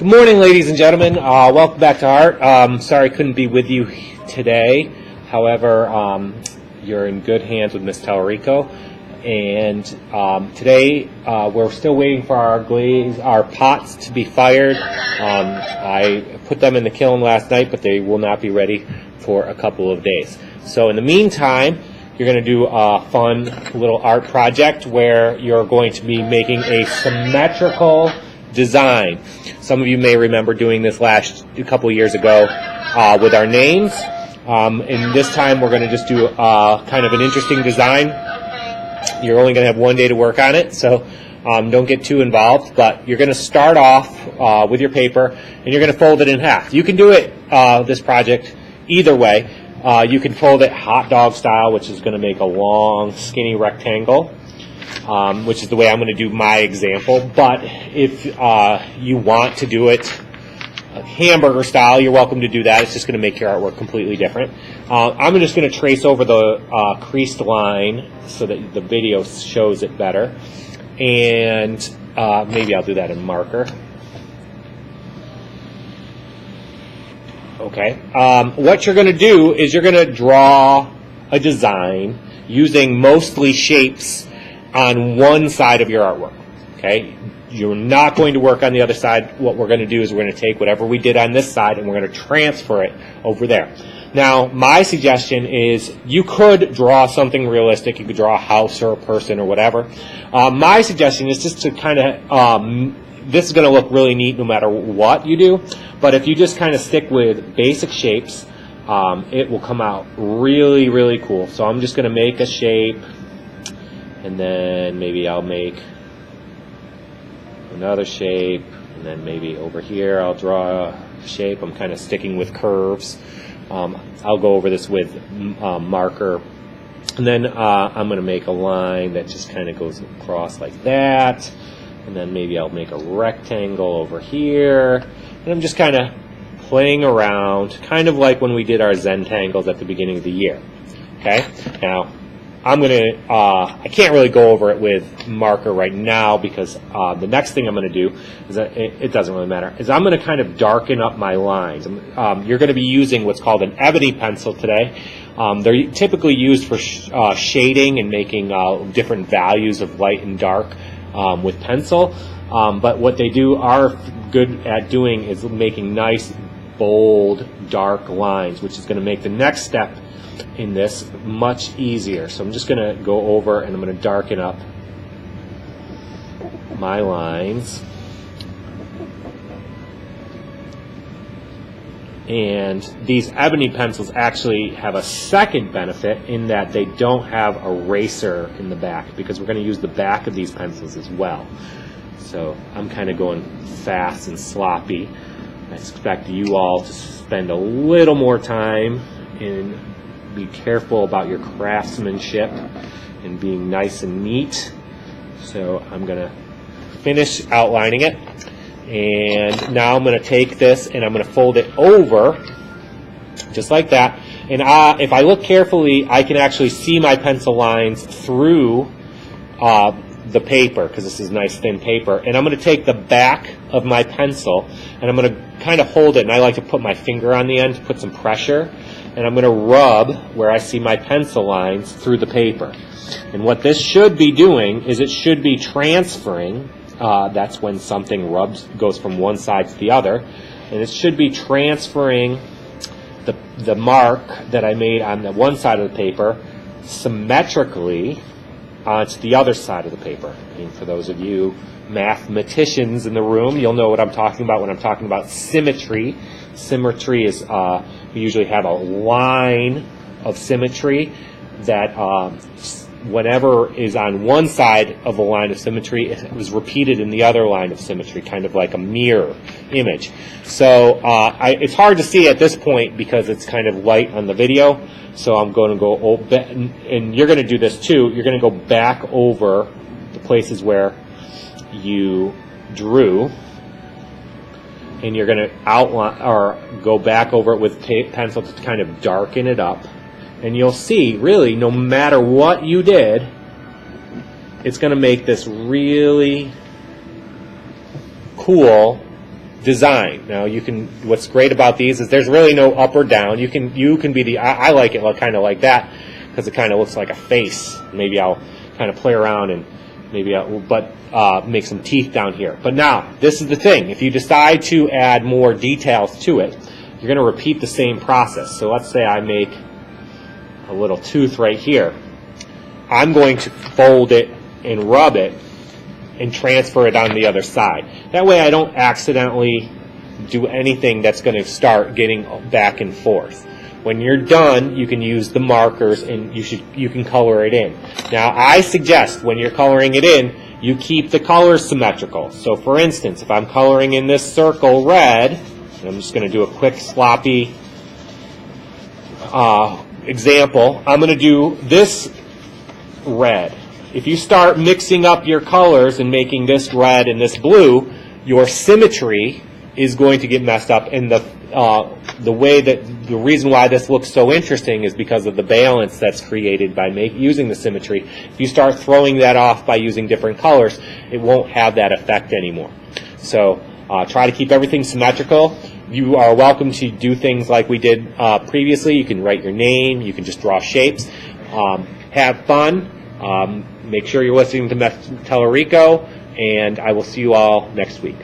Good morning, ladies and gentlemen. Welcome back to Art. Sorry I couldn't be with you today. However, you're in good hands with Miss Tallarico. And today we're still waiting for our pots to be fired. I put them in the kiln last night, but they will not be ready for a couple of days. So in the meantime, you're going to do a fun little art project where you're going to be making a symmetrical design. Some of you may remember doing this a couple of years ago with our names. And this time we're going to just do kind of an interesting design. You're only going to have one day to work on it, so don't get too involved. But you're going to start off with your paper, and you're going to fold it in half. You can do it, this project, either way. You can fold it hot dog style, which is going to make a long, skinny rectangle. Which is the way I'm going to do my example. But if you want to do it hamburger style, you're welcome to do that. It's just going to make your artwork completely different. I'm just going to trace over the creased line so that the video shows it better. And maybe I'll do that in marker. Okay. What you're going to do is you're going to draw a design using mostly shapes on one side of your artwork, okay? You're not going to work on the other side. What we're going to do is we're going to take whatever we did on this side and we're going to transfer it over there. Now, my suggestion is you could draw something realistic. You could draw a house or a person or whatever. My suggestion is just to kind of, this is going to look really neat no matter what you do, but if you just kind of stick with basic shapes, it will come out really, really cool. So I'm just going to make a shape. And then maybe I'll make another shape, and then maybe over here I'll draw a shape. I'm kind of sticking with curves. I'll go over this with marker. And then I'm going to make a line that just kind of goes across like that. And then maybe I'll make a rectangle over here. And I'm just kind of playing around, kind of like when we did our Zentangles at the beginning of the year. Okay? Now, I can't really go over it with marker right now because the next thing I'm going to do is it doesn't really matter. Is I'm going to kind of darken up my lines. You're going to be using what's called an ebony pencil today. They're typically used for shading and making different values of light and dark with pencil. But what they are good at doing is making nice, bold, dark lines, which is going to make the next step in this much easier. So I'm just going to go over and I'm going to darken up my lines. And these ebony pencils actually have a second benefit in that they don't have a eraser in the back, because we're going to use the back of these pencils as well. So I'm kind of going fast and sloppy. I expect you all to spend a little more time and be careful about your craftsmanship and being nice and neat. So I'm going to finish outlining it. And now I'm going to take this and I'm going to fold it over just like that. And if I look carefully, I can actually see my pencil lines through the paper, because this is nice thin paper. And I'm going to take the back of my pencil and I'm going to kind of hold it, and I like to put my finger on the end to put some pressure, and I'm going to rub where I see my pencil lines through the paper. And what this should be doing is it should be transferring. That's when something goes from one side to the other, and it should be transferring the mark that I made on the one side of the paper symmetrically onto the other side of the paper. And for those of you mathematicians in the room, you'll know what I'm talking about when I'm talking about symmetry. Symmetry is we usually have a line of symmetry that whenever is on one side of a line of symmetry, it was repeated in the other line of symmetry, kind of like a mirror image. So it's hard to see at this point because it's kind of light on the video. So I'm going to go, and you're going to do this too, you're going to go back over the places where you drew, and you're going to outline or go back over it with pencil to kind of darken it up. And you'll see, really, no matter what you did, it's going to make this really cool design. Now what's great about these is there's really no up or down. You can be I like it kind of like that because it kind of looks like a face. Maybe I'll kind of play around and make some teeth down here. But now, this is the thing. If you decide to add more details to it, you're going to repeat the same process. So let's say I make a little tooth right here. I'm going to fold it and rub it and transfer it on the other side. That way I don't accidentally do anything that's going to start getting back and forth. When you're done, you can use the markers and you can color it in. Now I suggest when you're coloring it in, you keep the colors symmetrical. So for instance, if I'm coloring in this circle red, and I'm just going to do a quick sloppy example, I'm going to do this red. If you start mixing up your colors and making this red and this blue, your symmetry is going to get messed up. And the reason why this looks so interesting is because of the balance that's created by using the symmetry. If you start throwing that off by using different colors, it won't have that effect anymore. So try to keep everything symmetrical. You are welcome to do things like we did previously. You can write your name. You can just draw shapes. Have fun. Make sure you're listening to Tellerico, and I will see you all next week.